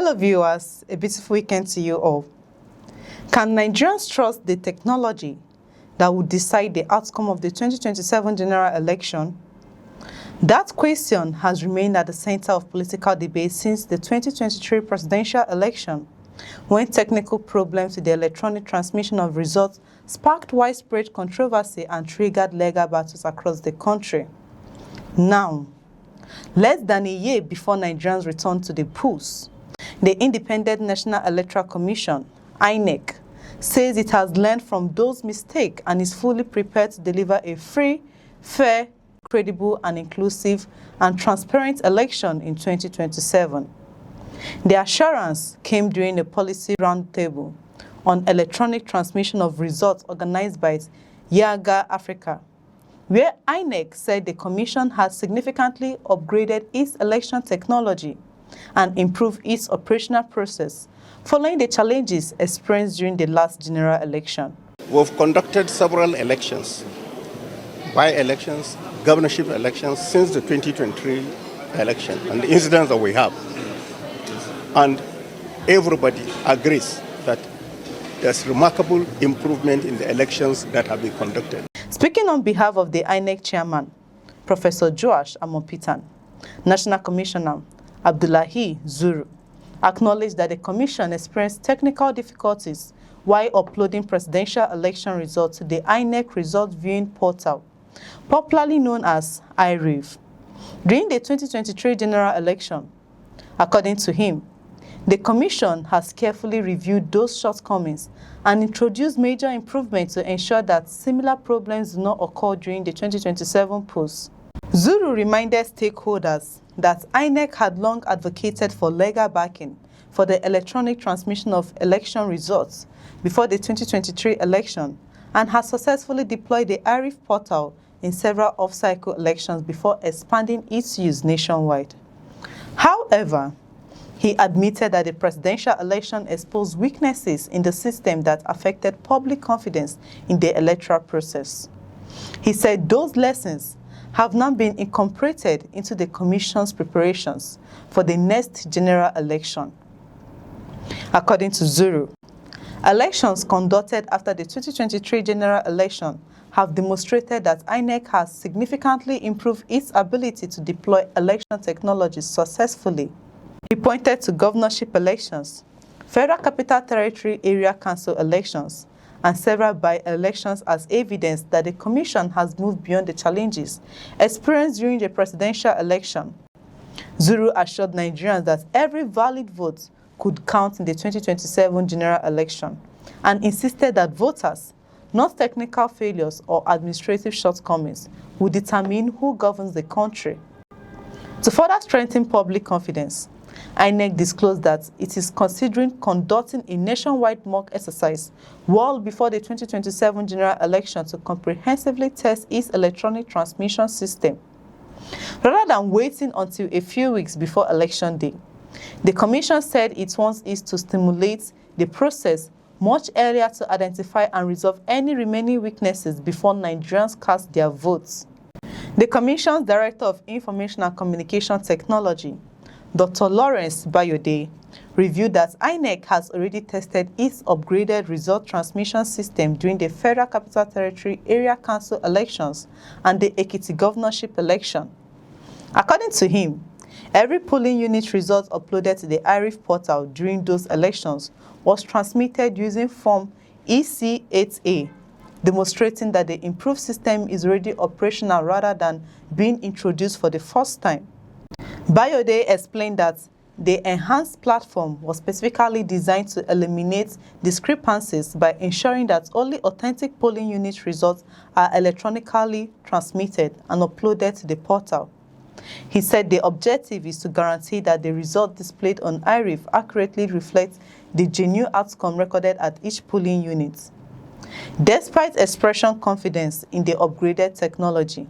Hello viewers, a beautiful weekend to you all. Can Nigerians trust the technology that will decide the outcome of the 2027 general election? That question has remained at the center of political debate since the 2023 presidential election, when technical problems with the electronic transmission of results sparked widespread controversy and triggered legal battles across the country. Now, less than a year before Nigerians return to the polls, the Independent National Electoral Commission, INEC, says it has learned from those mistakes and is fully prepared to deliver a free, fair, credible, and inclusive and transparent election in 2027. The assurance came during a policy roundtable on electronic transmission of results organized by Yaga Africa, where INEC said the Commission has significantly upgraded its election technology and improved its operational process following the challenges experienced during the last general election. We've conducted several elections, by-elections, governorship elections since the 2023 election and the incidents that we have. And everybody agrees that there's remarkable improvement in the elections that have been conducted. Speaking on behalf of the INEC chairman, Professor Joash Amopitan, National Commissioner Abdullahi Zuru acknowledged that the commission experienced technical difficulties while uploading presidential election results to the INEC Result Viewing Portal, popularly known as IREV, during the 2023 general election. According to him, the commission has carefully reviewed those shortcomings and introduced major improvements to ensure that similar problems do not occur during the 2027 polls. Zuru reminded stakeholders that INEC had long advocated for legal backing for the electronic transmission of election results before the 2023 election and has successfully deployed the IREV portal in several off-cycle elections before expanding its use nationwide. However, he admitted that the presidential election exposed weaknesses in the system that affected public confidence in the electoral process. He said those lessons have now been incorporated into the Commission's preparations for the next general election. According to Zuru, elections conducted after the 2023 general election have demonstrated that INEC has significantly improved its ability to deploy election technology successfully. He pointed to governorship elections, Federal Capital Territory Area Council elections, and several by-elections as evidence that the Commission has moved beyond the challenges experienced during the presidential election. Zuru assured Nigerians that every valid vote could count in the 2027 general election and insisted that voters, not technical failures or administrative shortcomings, will determine who governs the country. To further strengthen public confidence, INEC disclosed that it is considering conducting a nationwide mock exercise well before the 2027 general election to comprehensively test its electronic transmission system. Rather than waiting until a few weeks before election day, the Commission said it wants it to stimulate the process much earlier to identify and resolve any remaining weaknesses before Nigerians cast their votes. The Commission's Director of Information and Communication Technology, Dr. Lawrence Bayode, reviewed that INEC has already tested its upgraded result transmission system during the Federal Capital Territory Area Council elections and the Ekiti governorship election. According to him, every polling unit result uploaded to the IREV portal during those elections was transmitted using Form EC8A, demonstrating that the improved system is already operational rather than being introduced for the first time. Bayode explained that the enhanced platform was specifically designed to eliminate discrepancies by ensuring that only authentic polling unit results are electronically transmitted and uploaded to the portal. He said the objective is to guarantee that the result displayed on IREV accurately reflects the genuine outcome recorded at each polling unit. Despite expressing confidence in the upgraded technology,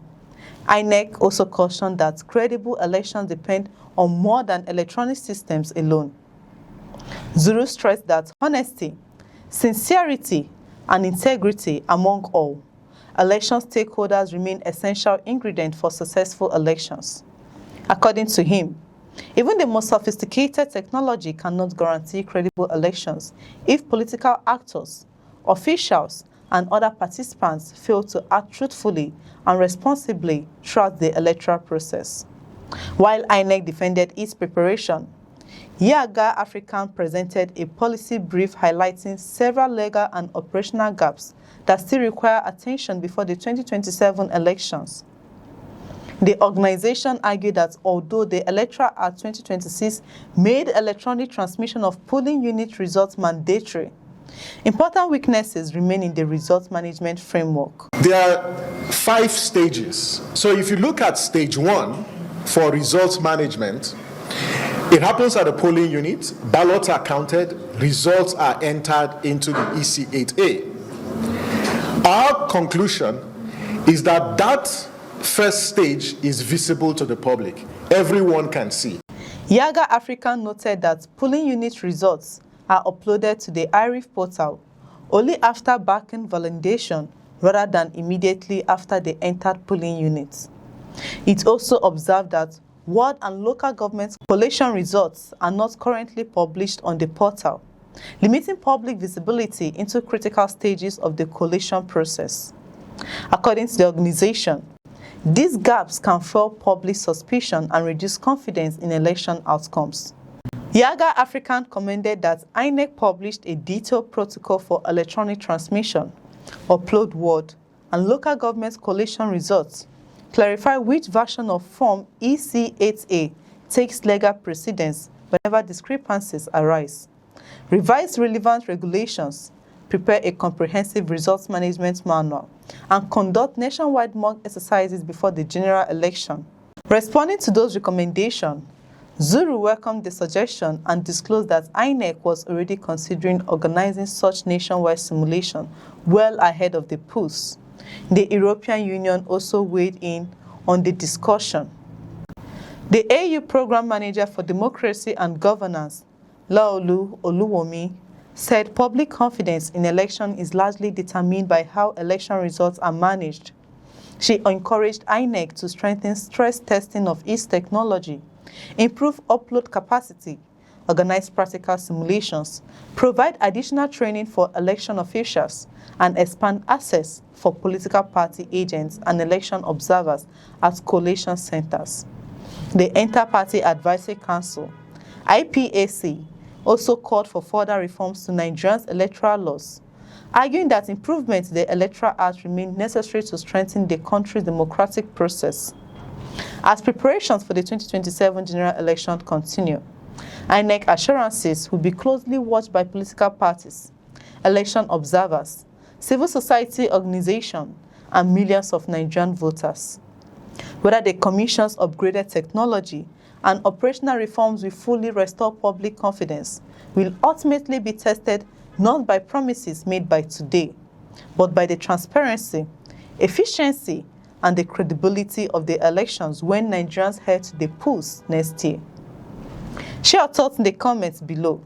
INEC also cautioned that credible elections depend on more than electronic systems alone. Zuru stressed that honesty, sincerity, and integrity among all election stakeholders remain essential ingredients for successful elections. According to him, Even the most sophisticated technology cannot guarantee credible elections if political actors, officials, and other participants fail to act truthfully and responsibly throughout the electoral process. While INEC defended its preparation, Yaga African presented a policy brief highlighting several legal and operational gaps that still require attention before the 2027 elections. The organization argued that although the Electoral Act 2026 made electronic transmission of polling unit results mandatory, important weaknesses remain in the results management framework. There are 5 stages. So if you look at stage 1 for results management, it happens at a polling unit, ballots are counted, results are entered into the EC8A. Our conclusion is that that first stage is visible to the public. Everyone can see. Yaga African noted that polling unit results are uploaded to the IRIF portal only after back-end validation rather than immediately after they entered polling units. It also observed that ward and local government collation results are not currently published on the portal, limiting public visibility into critical stages of the collation process. According to the organization, these gaps can fuel public suspicion and reduce confidence in election outcomes. Yaga African commended that INEC published a detailed protocol for electronic transmission, upload ward, and local government collation results, clarify which version of Form EC8A takes legal precedence whenever discrepancies arise, revise relevant regulations, prepare a comprehensive results management manual, and conduct nationwide mock exercises before the general election. Responding to those recommendations, Zuru welcomed the suggestion and disclosed that INEC was already considering organizing such nationwide simulation well ahead of the polls. The European Union also weighed in on the discussion. The AU Program Manager for Democracy and Governance, Laolu Oluwomi, said public confidence in election is largely determined by how election results are managed. She encouraged INEC to strengthen stress testing of its technology, improve upload capacity, organize practical simulations, provide additional training for election officials, and expand access for political party agents and election observers at collation centers. The Inter-Party Advisory Council, IPAC, also called for further reforms to Nigeria's electoral laws, arguing that improvements to the Electoral Act remain necessary to strengthen the country's democratic process. As preparations for the 2027 general election continue, INEC assurances will be closely watched by political parties, election observers, civil society organizations, and millions of Nigerian voters. Whether the Commission's upgraded technology and operational reforms will fully restore public confidence will ultimately be tested not by promises made by today, but by the transparency, efficiency, and the credibility of the elections when Nigerians head to the polls next year. Share your thoughts in the comments below.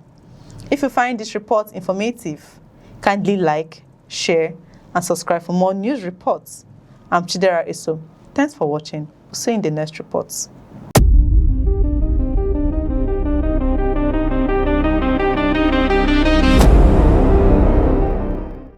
If you find this report informative, kindly like, share, and subscribe for more news reports. I'm Chidera Isso. Thanks for watching. We'll see you in the next reports.